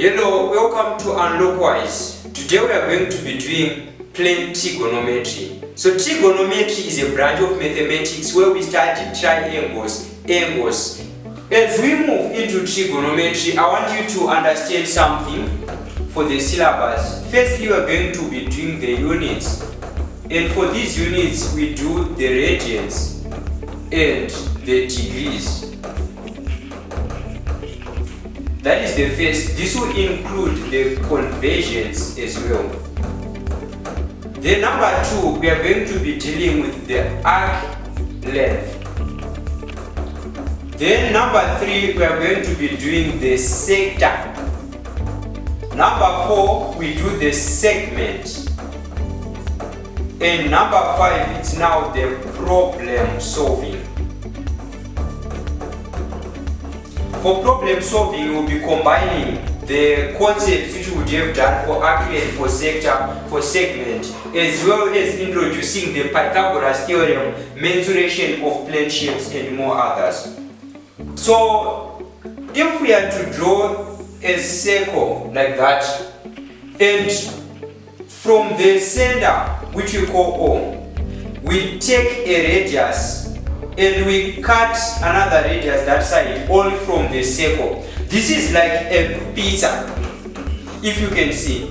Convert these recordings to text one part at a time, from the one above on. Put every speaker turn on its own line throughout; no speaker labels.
Hello, welcome to Unlockwise. Today we are going to be doing plane trigonometry. So trigonometry is a branch of mathematics where we study triangles, angles. As we move into trigonometry, I want you to understand something for the syllabus. Firstly, we are going to be doing the units. And for these units, we do the radians and the degrees. That is the first. This will include the conversions as well. Then number 2, we are going to be dealing with the arc length. Then number 3, we are going to be doing the sector. Number 4, we do the segment. And number 5, it's now the problem solving. For problem solving, we'll be combining the concepts which we would have done for arc length, for sector, for segment, as well as introducing the Pythagoras theorem, mensuration of plane shapes, and more others. So, if we are to draw a circle like that, and from the center, which we call O, we take a radius and we cut another radius that side, all from the circle. This is like a pizza, if you can see.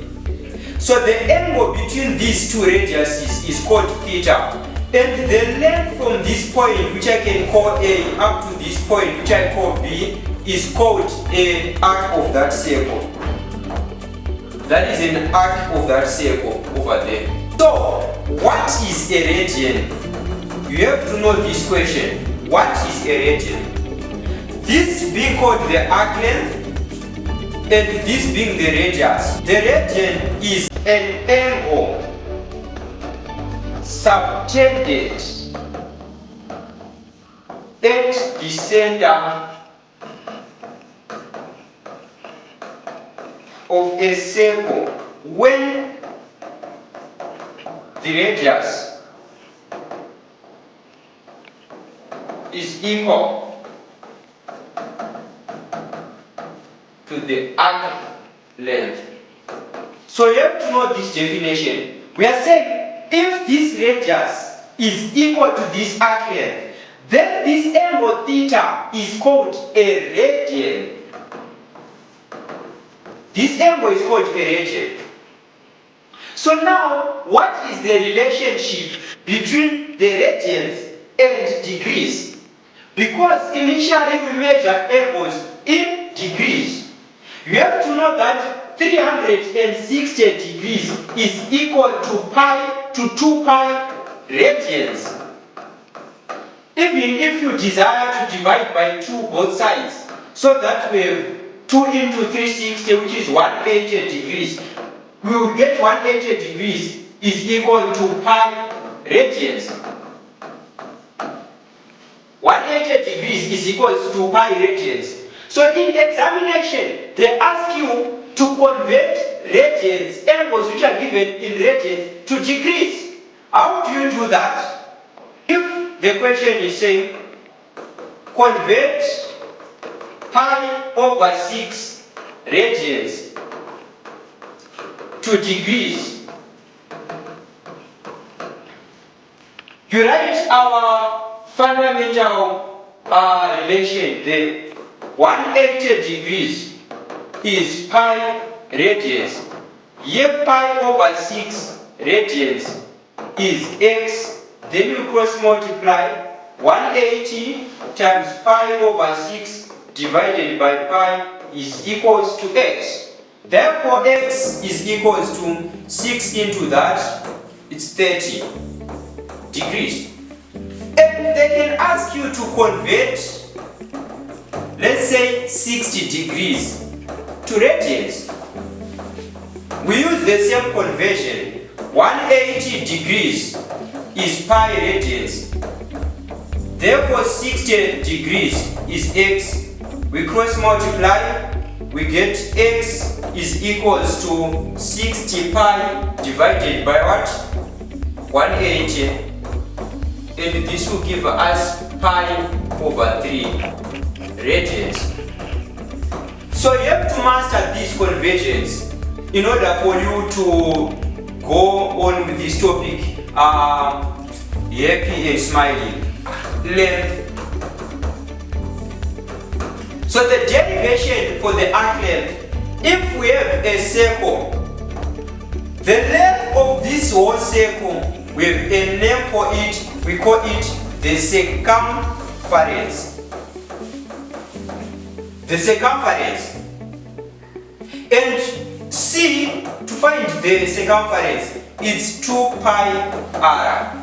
So the angle between these two radiuses is called theta, and the length from this point, which I can call A, up to this point, which I call B, is called an arc of that circle. That is an arc of that circle over there. So, what is a radian? You have to know this question. What is a radian? This being called the arc length and this being the radius. The radian is an angle subtended at the center of a circle when the radius is equal to the arc length. So you have to know this definition. We are saying if this radius is equal to this arc length, then this angle theta is called a radian. This angle is called a radian. So now, what is the relationship between the radians and degrees? Because initially we measure angles in degrees. You have to know that 360 degrees is equal to 2 pi radians. Even if you desire to divide by 2 both sides, so that we have 2 into 360, which is 180 degrees, we will get 180 degrees is equal to pi radians. 180 degrees is equal to pi radians. So in examination, they ask you to convert radians, angles which are given in radians, to degrees. How do you do that? If the question is saying, convert pi over 6 radians to degrees, you write our fundamental relation. The 180 degrees is pi radians. Here pi over 6 radians is x. Then you cross multiply 180 times pi over 6 divided by pi is equals to x. Therefore, x is equals to 6 into that, it's 30 degrees. And they can ask you to convert, let's say 60 degrees to radians. We use the same conversion. 180 degrees is pi radians. Therefore, 60 degrees is x. We cross multiply, we get x is equals to 60 pi divided by what? 180. And this will give us pi over 3 radians. So you have to master these conversions in order for you to go on with this topic. Happy and smiling. Length. So the derivation for the arc length, if we have a circle, the length of this whole circle, we have a name for it, we call it the circumference. The circumference. And C, to find the circumference, it's 2 pi r.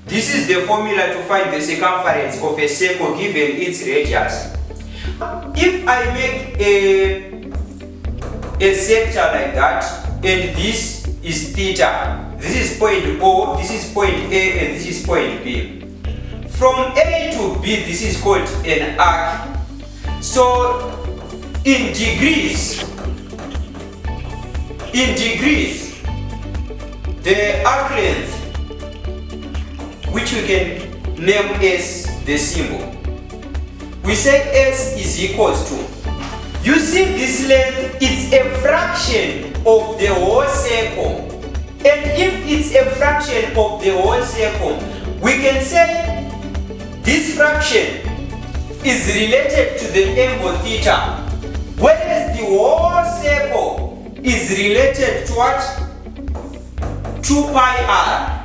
This is the formula to find the circumference of a circle given its radius. If I make a sector like that, and this is theta, this is point O, this is point A, and this is point B. From A to B, this is called an arc. So in degrees, the arc length, which we can name as the symbol, we say S is equals to, you see this length, it's a fraction of the whole circle. And if it's a fraction of the whole circle, we can say this fraction is related to the angle theta, whereas the whole circle is related to what? 2 pi r.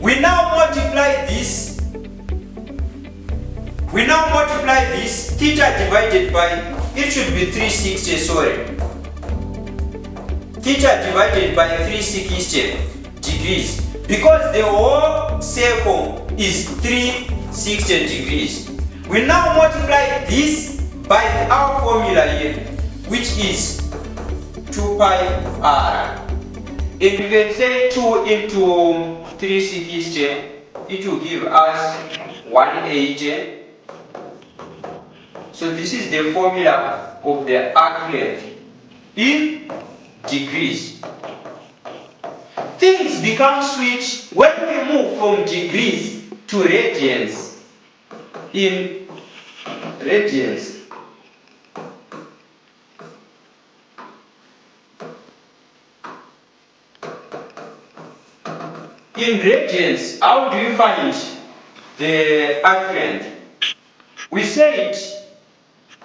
We now multiply this. Theta divided by, it should be 360, sorry. Theta divided by 360 degrees, because the whole circle is 360 degrees. We now multiply this by our formula here, which is 2 pi r. If we can say 2 into 360, it will give us 180. So this is the formula of the arc length in degrees. Things become sweet when we move from degrees to radians. In radians, how do you find the arc length? We said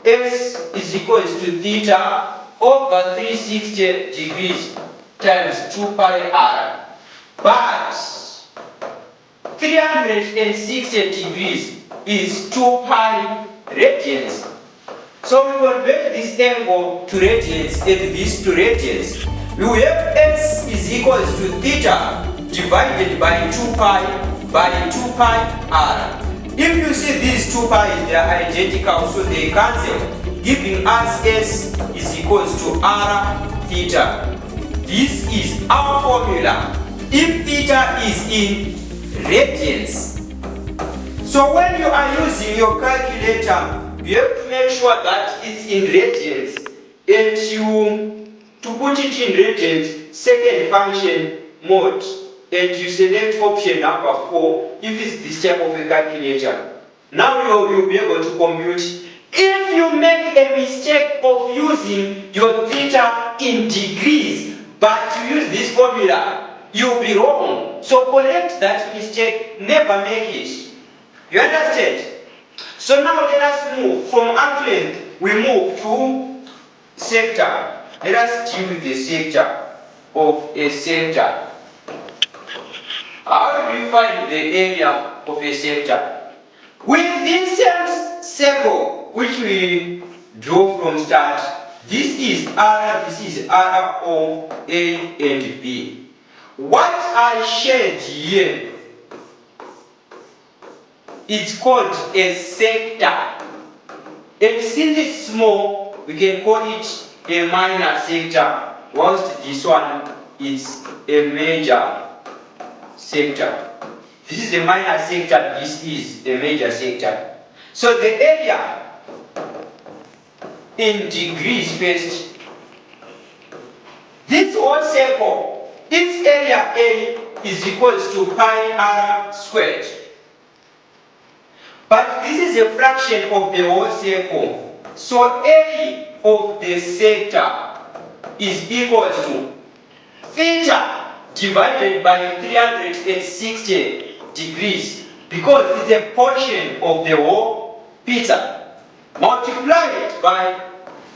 S is equals to theta over 360 degrees times 2 pi r. But 360 degrees is 2 pi radians. So we convert this angle to radians and this to radians. We will have S is equals to theta divided by 2 pi r. If you see these 2 pi, they are identical, so they cancel, giving us S is equals to r theta. This is our formula if theta is in radians. So when you are using your calculator, you have to make sure that it's in radians, and to put it in radians, second function mode, and you select option number 4 if it's this type of a calculator. Now you'll be able to compute. If you make a mistake of using your theta in degrees, but you use this formula, you'll be wrong. So correct that mistake, never make it. You understand? So now let us move from arc length, we move to sector. Let us deal with the sector of a sector. How do you find the area of a sector? With this same circle, which we draw from start, this is R, this is R of A and B. What I shared here, it's called a sector. And since it's small, we can call it a minor sector, whilst this one is a major sector. This is a minor sector, this is a major sector. So the area in degrees first, this whole circle, its area A is equals to pi r squared. But this is a fraction of the whole circle. So A of the sector is equal to theta divided by 360 degrees, because it's a portion of the whole theta, multiplied by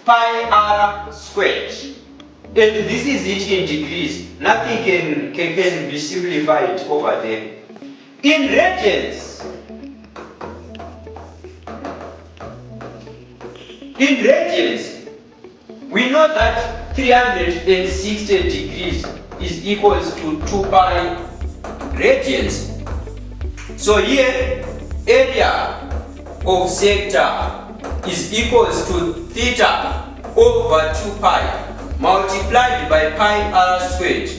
pi r squared. And this is it in degrees. Nothing can be simplified over there. In radians, we know that 360 degrees is equals to 2 pi radians. So here, area of sector is equals to theta over 2 pi multiplied by pi r squared.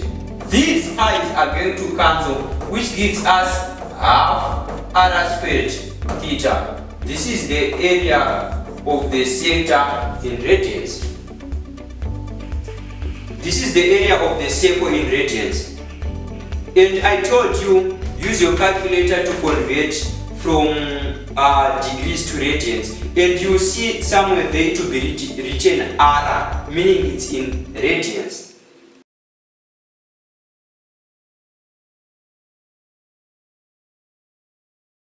These pi's are going to cancel, which gives us half r squared theta. This is the area of the sector in radians. This is the area of the circle in radians. And I told you, use your calculator to convert from degrees to radians. And you see somewhere there to be written R, meaning it's in radians.